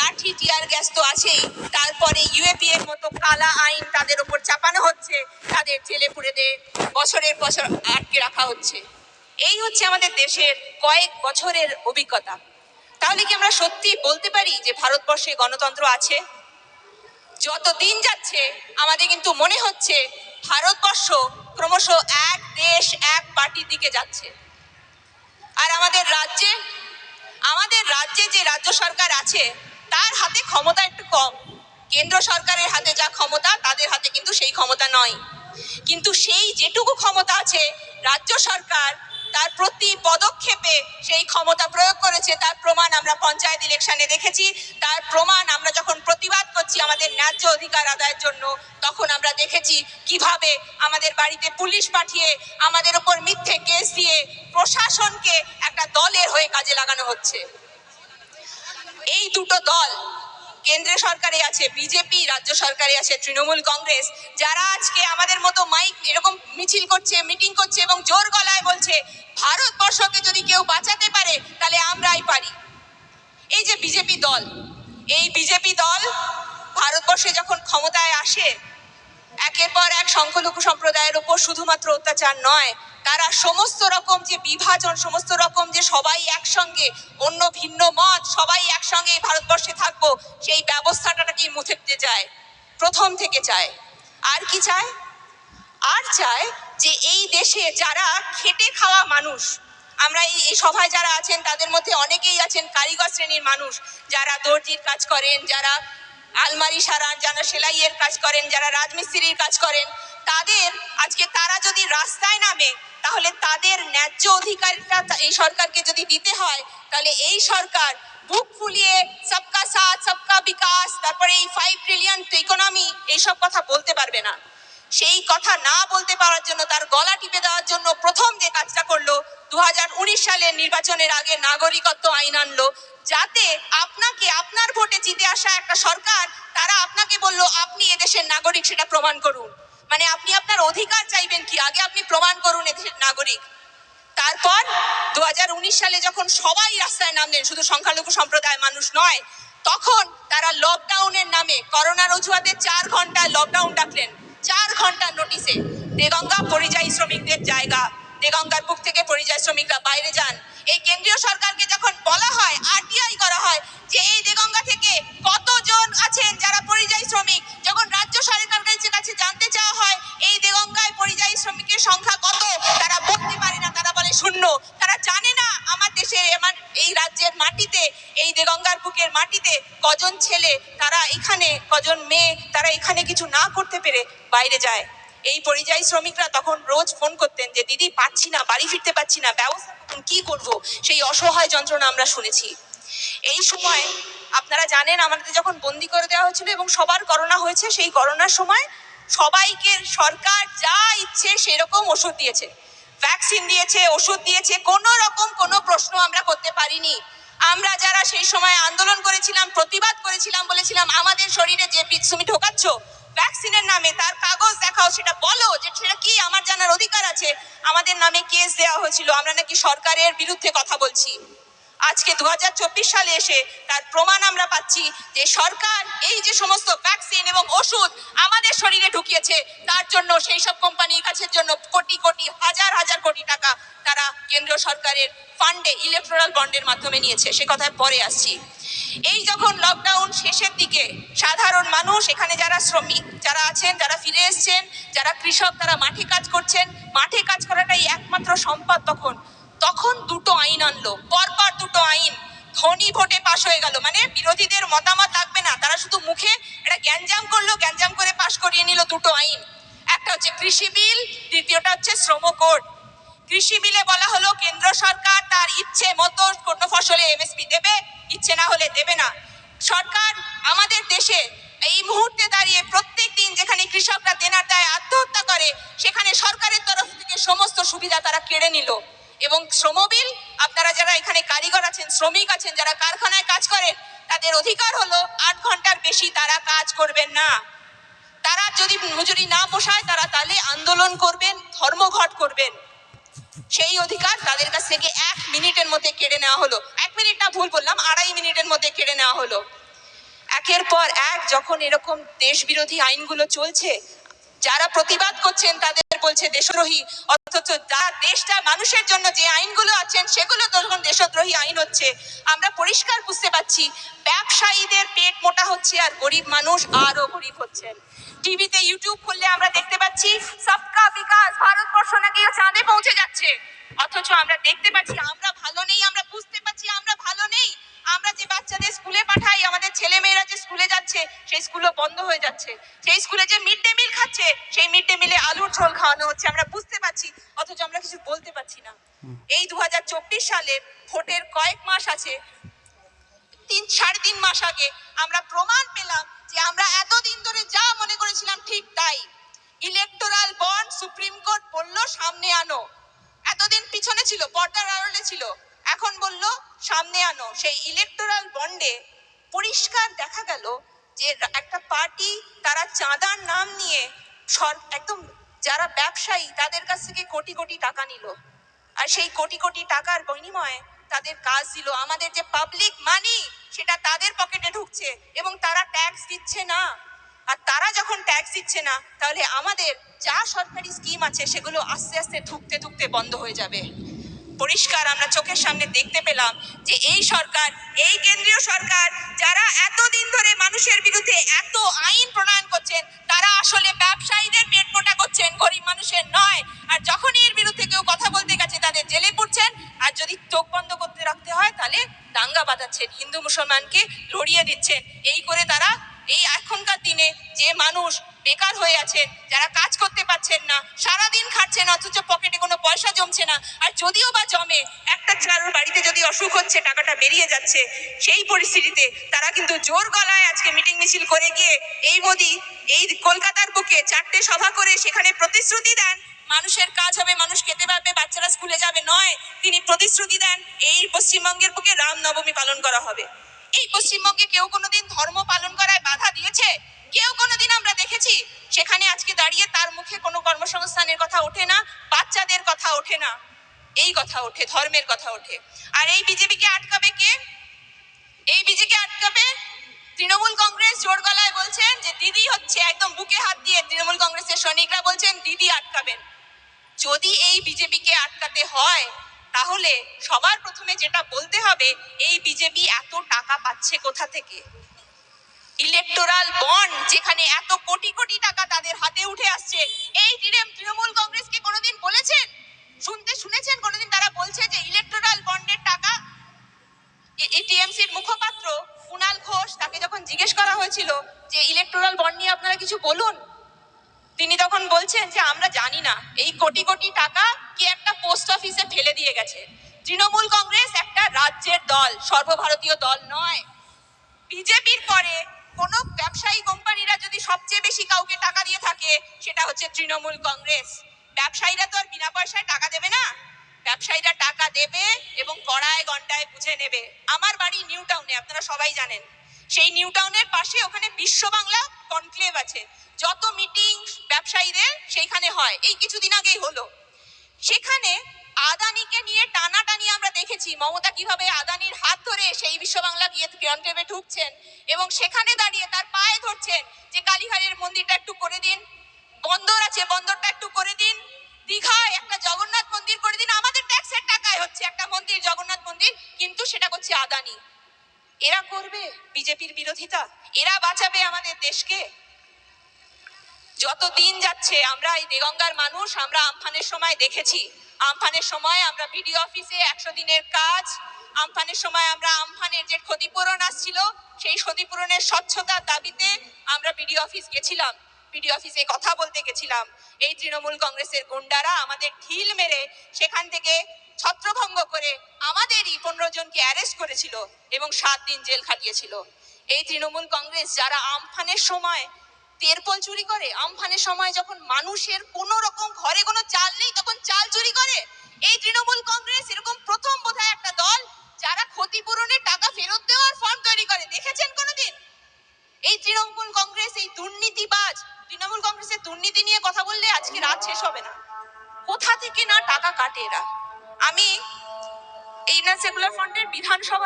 লাঠি tear gas তো আছেই, তারপরে ইউএপি এর মতো কালা আইন তাদের উপর চাপানো হচ্ছে, তাদের জেলে পুরে দিয়ে বছরের বছর আটকে রাখা হচ্ছে। এই হচ্ছে আমাদের দেশের কয়েক বছরের অভিজ্ঞতা। তাহলে কি আমরা সত্যি বলতে পারি যে ভারতবর্ষে গণতন্ত্র আছে? যত দিন যাচ্ছে আমাদের কিন্তু মনে হচ্ছে ভারতবর্ষ ক্রমশ এক দেশ এক পার্টির দিকে যাচ্ছে। আর আমাদের রাজ্যে যে রাজ্য সরকার আছে তার হাতে ক্ষমতা একটু কম। কেন্দ্র সরকারের হাতে যা ক্ষমতা তাদের হাতে কিন্তু সেই ক্ষমতা নয়। কিন্তু সেই যেটুকু ক্ষমতা আছে রাজ্য সরকার তার প্রতি পদক্ষেপে সেই ক্ষমতা প্রয়োগ করেছে, তার প্রমাণ আমরা পঞ্চায়েত ইলেকশনে দেখেছি। তার প্রমাণ আমরা যখন প্রতিবাদ করছি আমাদের ন্যায্য অধিকার আদায়ের জন্য, তখন আমরা দেখেছি কিভাবে আমাদের বাড়িতে পুলিশ পাঠিয়ে আমাদের ওপর মিথ্যে কেস দিয়ে প্রশাসনকে একটা দলের হয়ে কাজে লাগানো হচ্ছে। এই দুটো দল কেন্দ্র সরকারে আছে বিজেপি, রাজ্য সরকারে আছে তৃণমূল কংগ্রেস, যারা আজকে আমাদের মতো মাইক এরকম মিছিল করছে, মিটিং করছে এবং জোর গলায় বলছে ভারতবর্ষকে যদি কেউ বাঁচাতে পারে তাহলে আমরাই পারি। এই যে বিজেপি দল, এই বিজেপি দল ভারতবর্ষে যখন ক্ষমতায় আসে একের পর এক সংখ্যালঘু সম্প্রদায়ের উপর শুধুমাত্র অত্যাচার নয়, তারা সমস্ত রকম যে বিভাজন, সমস্ত রকম যে সবাই একসঙ্গে, অন্য ভিন্ন মত সবাই একসঙ্গে ভারতবর্ষে থাকবো, সেই ব্যবস্থাটাকে মুছে দিতে চায়, প্রথম থেকে চায়। আর কি চায়? আর চায় যে এই দেশে যারা খেটে খাওয়া মানুষ, আমরা এই সভায় যারা আছেন তাদের মধ্যে অনেকেই আছেন কারিগর শ্রেণীর মানুষ, যারা দর্জির কাজ করেন, যারা আলমারি সারান, যারা সেলাইয়ের কাজ করেন, যারা রাজমিস্ত্রির কাজ করেন, তারা যদি রাস্তায় নামে তাহলে তাদের ন্যায্য অধিকারটা এই সরকারকে যদি দিতে হয়, তাহলে এই সরকার বুক ফুলিয়ে সবকা সাথ সবকা বিকাশ, তারপরে এই 5 ট্রিলিয়ন ইকোনমি, এইসব কথা বলতে পারবে না। সেই কথা না বলতে পারার জন্য, তার গলা টিপে দেওয়ার জন্য প্রথম যে কাজটা করলো 2019 সালের নির্বাচনের আগে নাগরিকত্ব আইন আনলো, যাতে আপনাকে আপনার ভোটে জিতে আসা একটা সরকার, তারা আপনাকে বললো আপনি এদেশের নাগরিক, সেটা প্রমাণ করুন। মানে আপনি আপনার অধিকার চাইবেন কি, আগে আপনি প্রমাণ করুন এদেশের নাগরিক। তারপর 2019 সালে যখন সবাই রাস্তায় নামলেন, শুধু সংখ্যালঘু সম্প্রদায়ের মানুষ নয়, তখন তারা লকডাউনের নামে করোনার অজুহাতে 4 ঘন্টায় লকডাউন ডাকলেন। 4 ঘন্টার নোটিশে দেগঙ্গা পরিযায়ী শ্রমিকদের জায়গা, দেগঙ্গার বুক থেকে পরিযায়ী শ্রমিকরা বাইরে যান। এই কেন্দ্রীয় সরকারকে যখন বলা হয়, আরটিআই করা হয় যে এই দেগঙ্গা থেকে কতজন আছেন যারা পরিযায়ী শ্রমিক, যখন রাজ্য সরকারের কাছে জানতে চাওয়া হয় এই দেগঙ্গায় পরিযায়ী শ্রমিকের সংখ্যা কত, তারা বলতে পারে না, তারা বলে শূন্য। তারা জানে না আমার দেশে, আমার এই রাজ্যের মাটিতে, এই দেগঙ্গার বুকের মাটিতে কজন ছেলে, তারা এখানে কজন মেয়ে, তারা এখানে কিছু না করতে পেরে বাইরে যায়। এই পরিযায়ী শ্রমিকরা তখন রোজ ফোন করতেন যে দিদি পাচ্ছি না, বাড়ি ফিরতে পারছি না, ব্যবস্থা করুন, কি করব। সেই অসহায় যন্ত্রণা আমরা শুনেছি। এই সময় আপনারা জানেন আমাদের যখন বন্দি করে দেওয়া হয়েছিল এবং সবার করোনা হয়েছে, সেই করোনার সময় সবাইকে সরকার যা ইচ্ছে সেরকম ওষুধ দিয়েছে, ভ্যাকসিন দিয়েছে, ওষুধ দিয়েছে, কোনো রকম কোনো প্রশ্ন আমরা করতে পারিনি। আমরা যারা সেই সময় আন্দোলন করেছিলাম, প্রতিবাদ করেছিলাম, বলেছিলাম আমাদের শরীরে যে তুমি ঢোকাচ্ছ ভ্যাকসিনের নামে, তার কাগজ দেখাও, সেটা বলো যে সেটা কি, আমার জানার অধিকার আছে। আমাদের নামে কেস দেওয়া হয়েছিল, আমরা নাকি সরকারের বিরুদ্ধে কথা বলছি। আজকে 2024 সালে এসে তার প্রমাণ আমরা পাচ্ছি যে সরকার এই যে সমস্ত ভ্যাকসিন এবং ওষুধ আমাদের শরীরে ঢুকিয়েছে, তার জন্য সেই সব কোম্পানির কাছের জন্য কোটি কোটি, হাজার হাজার কোটি টাকা তারা কেন্দ্র সরকারের ফান্ডে, ইলেকট্রাল বন্ডের মাধ্যমে নিয়েছে। সে কথায় পরে আসছি। এই যখন লকডাউন শেষের দিকে সাধারণ মানুষ, এখানে যারা শ্রমিক যারা আছেন, যারা ফিরে এসছেন, যারা কৃষক, তারা মাঠে কাজ করছেন, মাঠে কাজ করাটাই একমাত্র সম্পদ। তখন দুটো আইন আনলো, পরপর দুটো আইন ধনী ভোটে পাশ হয়ে গেল। মানে বিরোধীদের মতামত লাগবে না, তারা শুধু মুখে এটা গ্যাঞ্জাম করলো, গ্যাঞ্জাম করে পাশ করিয়ে নিল দুটো আইন। একটা হচ্ছে কৃষি বিল, দ্বিতীয়টা হচ্ছে শ্রম কোড। কৃষি বিলে বলা হলো কেন্দ্র সরকার তার ইচ্ছে মতো কোনো ফসলে এমএসপি দেবে, ইচ্ছে না হলে দেবে না। সরকার আমাদের দেশে এই মুহূর্তে দাঁড়িয়ে প্রত্যেক দিন যেখানে কৃষকরা দেনার দায়ে আত্মহত্যা করে, সেখানে সরকারের তরফ থেকে সমস্ত সুবিধা তারা কেড়ে নিল। এবং শ্রমবিল, আপনারা যারা এখানে কারিগর আছেন, শ্রমিক আছেন, যারা কারখানায় কাজ করেন, তাদের অধিকার হলো 8 ঘন্টার বেশি তারা কাজ করবেন না। তারা যদি মজুরি না পোষায় তারা তাহলে আন্দোলন করবেন, ধর্মঘট করবেন। সেই অধিকার তাদের কাছ থেকে 1 মিনিটের মধ্যে কেড়ে নেওয়া হলো। 1 মিনিট না, ভুল বললাম, 2.5 মিনিটের মধ্যে কেড়ে নেওয়া হলো। একের পর এক যখন এরকম দেশ বিরোধী আইনগুলো চলছে, যারা প্রতিবাদ করছেন তাদের বলছে দেশদ্রোহী, অথচ দেশটা মানুষের জন্য যে আইনগুলো আছেন সেগুলো তখন দেশদ্রোহী আইন হচ্ছে। আমরা পরিষ্কার বুঝতে পারছি ব্যবসায়ীদের পেট মোটা হচ্ছে আর গরিব মানুষ আরো গরিব হচ্ছেন। টিভিতে ইউটিউব খুললে আমরা দেখতে পাচ্ছি সবকা বিকাশ, ভারতবর্ষ নাকি চাঁদে পৌঁছে যাচ্ছে, অথচ আমরা দেখতে পাচ্ছি আমরা ভালো নেই। আমরা বুঝতে পারছি আমরা ভালো নেই। আমরা যে বাচ্চাদের স্কুলে পাঠাই, আমাদের ছেলে মেয়েরা যে স্কুলে যাচ্ছে সেই স্কুলও বন্ধ হয়ে যাচ্ছে। সেই স্কুলে যে মিড ডে মিল খাচ্ছে সেই মিড ডে মিলে আলুর ঝোল খাওয়ানো হচ্ছে। আমরা বুঝতে পারছি, অথচ আমরা কিছু বলতে পারছি না। এই 2024 সালের ভোটের কয়েক মাস আছে, 3-3.5 মাস আগে আমরা প্রমাণ পেলাম যে আমরা এতদিন ধরে যা মনে করেছিলাম ঠিক তাই। ইলেকটোরাল বন্ড সুপ্রিম কোর্ট বলল সামনে আনো, এতদিন পিছনে ছিল, পর্দার আড়ালে ছিল, এখন বলল সামনে আনো। সেই ইলেকটোরাল বন্ডে পরিষ্কার দেখা গেল যে একটা পার্টি তারা চাঁদার নাম নিয়ে একদম যারা ব্যবসায়ী তাদের কাছ থেকে কোটি কোটি টাকা নিল, আর সেই কোটি কোটি টাকার বিনিময়ে তাদের কাজ দিল। আমাদের যে পাবলিক মানি সেটা তাদের পকেটে ঢুকছে এবং তারা ট্যাক্স দিচ্ছে না। আর তারা যখন ট্যাক্স দিচ্ছে না, তাহলে আমাদের যা সরকারি স্কিম আছে সেগুলো আস্তে আস্তে ধুঁকতে ধুঁকতে বন্ধ হয়ে যাবে। পরিষ্কার আমরা চোখের সামনে দেখতে পেলাম যে এই সরকার, এই কেন্দ্রীয় সরকার যারা এতদিন ধরে মানুষের বিরুদ্ধে এত আইন প্রণয়ন করছেন, তারা আসলে ব্যবসায়ীদের পেট মোটা করছেন, গরিব মানুষের নয়। আর যখনই এর বিরুদ্ধে কেউ কথা বলতে গেছে তাদের জেলে পুরছেন, আর যদি চোখ বন্ধ করতে রাখতে হয় তাহলে দাঙ্গা বাঁধাচ্ছেন, হিন্দু মুসলমানকে লড়িয়ে দিচ্ছেন। এই করে তারা এই এখনকার দিনে যে মানুষ বেকার হয়ে আছেন, যারা কাজ করতে পারছেন না, সারাদিন খাচ্ছেন অথচ পকেটে কোনো পয়সা জমছে না, আর যদিও বা জমে একটা কারোর বাড়িতে যদি অসুখ হচ্ছে টাকাটা বেরিয়ে যাচ্ছে, সেই পরিস্থিতিতে তারা কিন্তু জোর গলায় আজকে মিটিং মিছিল করে গিয়ে এই মোদি এই কলকাতার বুকে 4টে সভা করে সেখানে প্রতিশ্রুতি দেন মানুষের কাজ হবে, মানুষ খেতে পারবে, বাচ্চারা স্কুলে যাবে। নয়, তিনি প্রতিশ্রুতি দেন এই পশ্চিমবঙ্গের বুকে রামনবমী পালন করা হবে। এই পশ্চিমবঙ্গে কেউ কোনোদিন ধর্ম পালন করায় বাধা দিয়েছে? কেউ কোনোদিন আমরা দেখেছি? সেখানে আজকে দাঁড়িয়ে তার মুখে কোনো কর্মসংস্থানের কথা ওঠে না, বাচ্চাদের কথা ওঠে না, এই কথা ওঠে, ধর্মের কথা ওঠে। আর এই বিজেপিকে আটকাবে কে? এই বিজেপিকে আটকাবে তৃণমূল কংগ্রেস। জোর গলায় বলছেন যে দিদি হচ্ছে, একদম বুকে হাত দিয়ে তৃণমূল কংগ্রেসের সৈনিকরা বলছেন দিদি আটকাবেন। যদি এই বিজেপিকে আটকাতে হয় তাহলে সবার প্রথমে যেটা বলতে হবে, এই বিজেপি এত টাকা পাচ্ছে কোথা থেকে? ইলেকটোরাল বন্ড যেখানে এত কোটি কোটি টাকা তাদের হাতে উঠে আসছে, এই তৃণমূল কংগ্রেসকে কোনোদিন বলেছেন, শুনেছেন কোনোদিন তারা বলছে যে ইলেকটোরাল বন্ডের টাকা? টিএমসির মুখপাত্র কুণাল ঘোষ, তাকে যখন জিজ্ঞেস করা হয়েছিল যে ইলেকটোরাল বন্ড নিয়ে আপনারা কিছু বলুন, তিনি তখন বলছেন যে আমরা জানি না, এই কোটি কোটি টাকা কি একটা পোস্ট অফিসে ফেলে দিয়ে গেছে। তৃণমূল কংগ্রেস একটা রাজ্যের দল, সর্বভারতীয় দল নয়। বিজেপির পরে কোন ব্যবসায়ী কোম্পানিরা যদি সবচেয়ে বেশি কাউকে টাকা দিয়ে থাকে সেটা হচ্ছে তৃণমূল কংগ্রেস। ব্যবসায়ীরা তো আর বিনা পয়সায় টাকা দেবে না, ব্যবসায়ীরা টাকা দেবে এবং কড়ায় গন্ডায় বুঝে নেবে। আমার বাড়ি নিউ টাউনে, আপনারা সবাই জানেন। সেই নিউ টাউনের পাশে ওখানে বিশ্ব বাংলা কনক্লেভ আছে, যত মিটিং ব্যবসায়ীদের সেইখানে হয়, এই কিছুদিন আগেই হলো। সেখানে আদানিকে নিয়ে টানাটানি আমরা দেখেছি, মমতা কিভাবে আদানির হাত ধরে সেই বিশ্ব বাংলা গিয়ে কনক্লেভে ঢুকছেন এবং সেখানে দাঁড়িয়ে তার পায়ে ধরছেন যে কালীঘাটের মন্দিরটা একটু করে দিন, বন্দর আছে বন্দরটা একটু করে দিন, দীঘায় একটা জগন্নাথ মন্দির করে দিন। আমাদের ট্যাক্সের টাকায় হচ্ছে একটা মন্দির, জগন্নাথ মন্দির, কিন্তু সেটা করছে আদানি। এরা করবে বিজেপির বিরোধিতা? এরা বাঁচাবে আমাদের দেশকে? যত দিন যাচ্ছে, আমরা এই দেগঙ্গার মানুষ, আমরা আমফানের সময় দেখেছি, আমফানের সময় আমরা বিডিও অফিসে 100 দিনের কাজ, আমফানের সময় আমরা আমফানের যে ক্ষতিপূরণ আসছিল সেই ক্ষতিপূরণের স্বচ্ছতার দাবিতে আমরা বিডিও অফিস গেছিলাম, বিডিও অফিসে কথা বলতে গেছিলাম। এই তৃণমূল কংগ্রেসের গুন্ডারা আমাদের ঢিল মেরে সেখান থেকে ছত্রভঙ্গ করে আমাদেরই 15 জনকে অ্যারেস্ট করেছিল এবং 7 দিন জেল খাটিয়েছিল। এই তৃণমূল কংগ্রেস যারা আমফানের সময় তেরপল চুরি করে, আমফানের সময় যখন মানুষের কোনো রকম ঘরে কোনো চাল নেই তখন চাল চুরি করে, এই তৃণমূল কংগ্রেস এরকম প্রথম বোধহয় একটা দল যারা ক্ষতিপূরণের টাকা ফেরত দেওয়ার ফর্ম তৈরি করে। দেখেছেন কোনোদিন? এই তৃণমূল কংগ্রেস, এই দুর্নীতিবাজ তৃণমূল কংগ্রেসের দুর্নীতি নিয়ে কথা বললে আজকে রাত শেষ হবে না। কোথা থেকে না টাকা কাটে এরা। আমি এই না সেকুলার ফ্রন্টের বিধানসভা